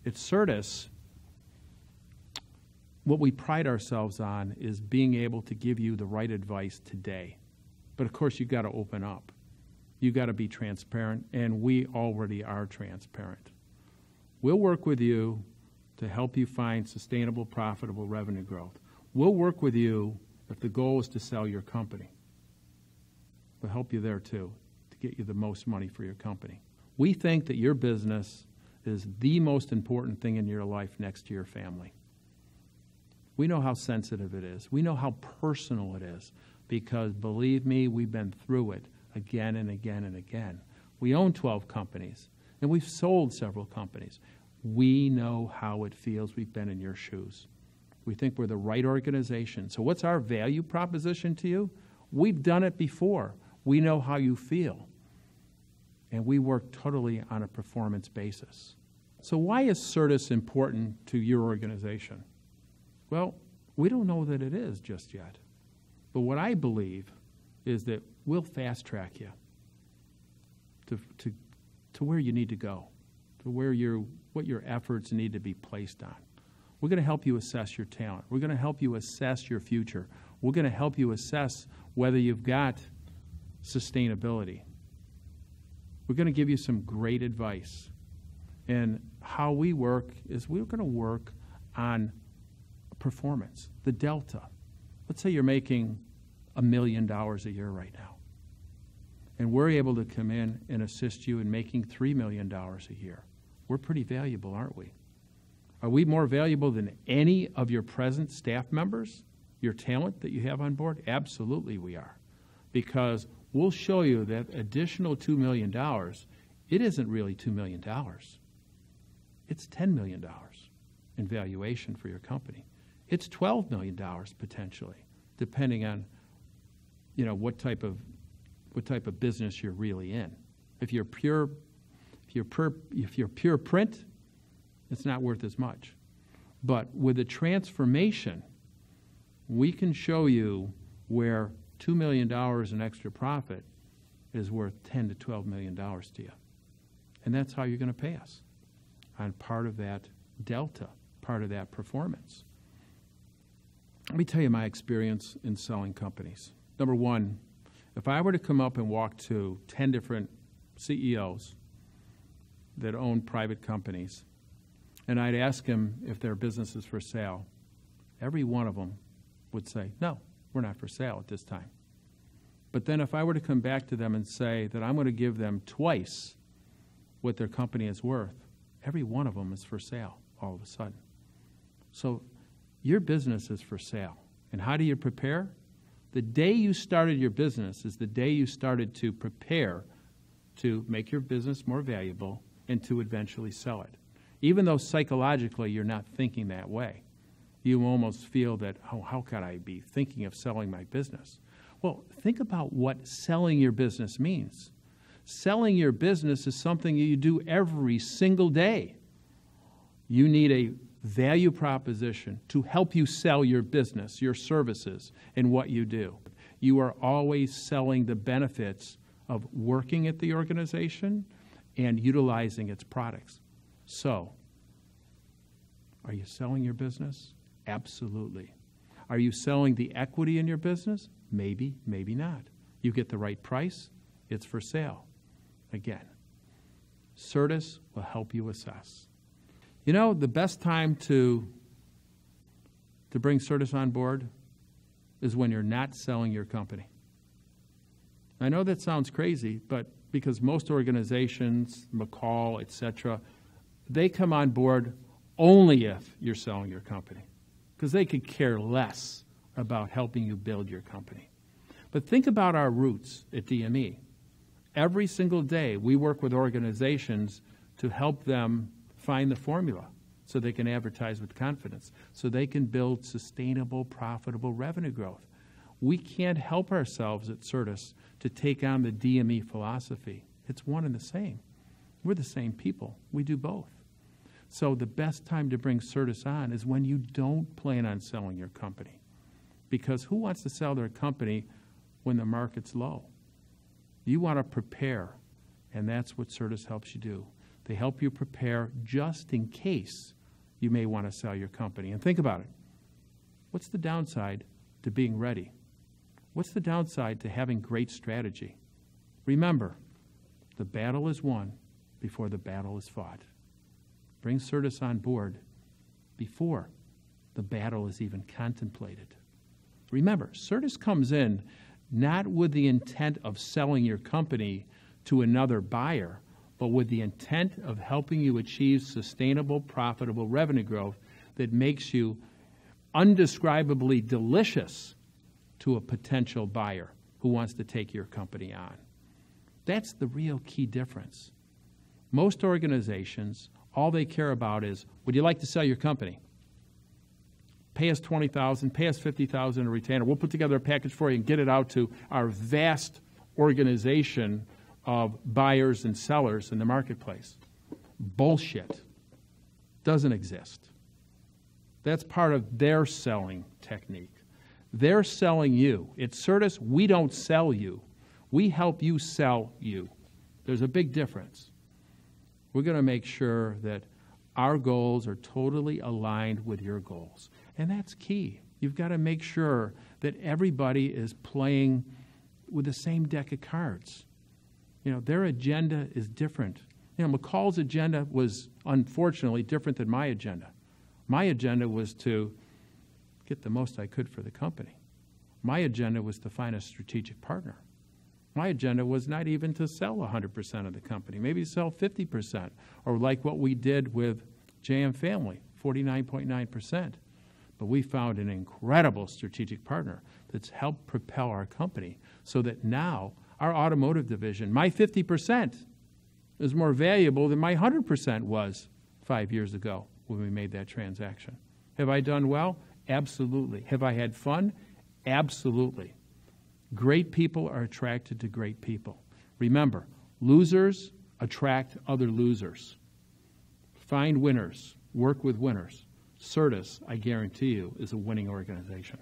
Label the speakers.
Speaker 1: At Certus, what we pride ourselves on is being able to give you the right advice today. But of course, you've got to open up. You've got to be transparent, and we already are transparent. We'll work with you to help you find sustainable, profitable revenue growth. We'll work with you if the goal is to sell your company. We'll help you there too, to get you the most money for your company. We think that your business is the most important thing in your life next to your family. We know how sensitive it is. We know how personal it is because, believe me, we've been through it again and again and again. We own 12 companies, and we've sold several companies. We know how it feels. We've been in your shoes. We think we're the right organization. So what's our value proposition to you? We've done it before. We know how you feel. And we work totally on a performance basis. So why is Certus important to your organization? Well, we don't know that it is just yet. But what I believe is that we'll fast track you to where you need to go, to where what your efforts need to be placed on. We're going to help you assess your talent. We're going to help you assess your future. We're going to help you assess whether you've got sustainability. We're going to give you some great advice. And how we work is we're going to work on performance, the delta. Let's say you're making $1 million a year right now. And we're able to come in and assist you in making $3 million a year. We're pretty valuable, aren't we? Are we more valuable than any of your present staff members, your talent that you have on board? Absolutely we are. Because we'll show you that additional $2 million, it isn't really $2 million. It's $10 million in valuation for your company. It's $12 million potentially, depending on what type of business you're really in. If you're pure print, it's not worth as much. But with a transformation, we can show you where $2 million in extra profit is worth $10 to $12 million to you. And that's how you're going to pay us on part of that delta, part of that performance. Let me tell you my experience in selling companies. Number one, if I were to come up and walk to 10 different CEOs that own private companies, and I'd ask them if their business is for sale, every one of them would say, no, we're not for sale at this time. But then if I were to come back to them and say that I'm going to give them twice what their company is worth, every one of them is for sale all of a sudden. So your business is for sale. And how do you prepare? The day you started your business is the day you started to prepare to make your business more valuable and to eventually sell it. Even though psychologically you're not thinking that way. You almost feel that, oh, how could I be thinking of selling my business? Well, think about what selling your business means. Selling your business is something you do every single day. You need a value proposition to help you sell your business, your services, and what you do. You are always selling the benefits of working at the organization and utilizing its products. So, are you selling your business? Absolutely. Are you selling the equity in your business? Maybe, maybe not. You get the right price, it's for sale. Again, Certus will help you assess. You know, the best time to bring Certus on board is when you're not selling your company. I know that sounds crazy, but because most organizations, McCall, etc., they come on board only if you're selling your company because they could care less about helping you build your company. But think about our roots at DME. Every single day we work with organizations to help them find the formula so they can advertise with confidence, so they can build sustainable, profitable revenue growth. We can't help ourselves at Certus to take on the DME philosophy. It's one and the same. We're the same people. We do both. So the best time to bring Certus on is when you don't plan on selling your company. Because who wants to sell their company when the market's low? You want to prepare, and that's what Certus helps you do. They help you prepare just in case you may want to sell your company. And think about it. What's the downside to being ready? What's the downside to having great strategy? Remember, the battle is won before the battle is fought. Bring Certus on board before the battle is even contemplated. Remember, Certus comes in not with the intent of selling your company to another buyer, but with the intent of helping you achieve sustainable, profitable revenue growth that makes you undescribably delicious to a potential buyer who wants to take your company on. That's the real key difference. Most organizations, all they care about is, would you like to sell your company? Pay us $20,000, pay us $50,000 a retainer. We'll put together a package for you and get it out to our vast organization of buyers and sellers in the marketplace. Bullshit. Doesn't exist. That's part of their selling technique. They're selling you. At Certus, we don't sell you. We help you sell you. There's a big difference. We're going to make sure that our goals are totally aligned with your goals. And that's key. You've got to make sure that everybody is playing with the same deck of cards. You know, their agenda is different. You know, McCall's agenda was unfortunately different than my agenda. My agenda was to get the most I could for the company. My agenda was to find a strategic partner. My agenda was not even to sell 100% of the company, maybe sell 50%, or like what we did with JM Family, 49.9%. But we found an incredible strategic partner that's helped propel our company so that now our automotive division, my 50% is more valuable than my 100% was 5 years ago when we made that transaction. Have I done well? Absolutely. Have I had fun? Absolutely. Great people are attracted to great people. Remember, losers attract other losers. Find winners. Work with winners. Certus, I guarantee you, is a winning organization.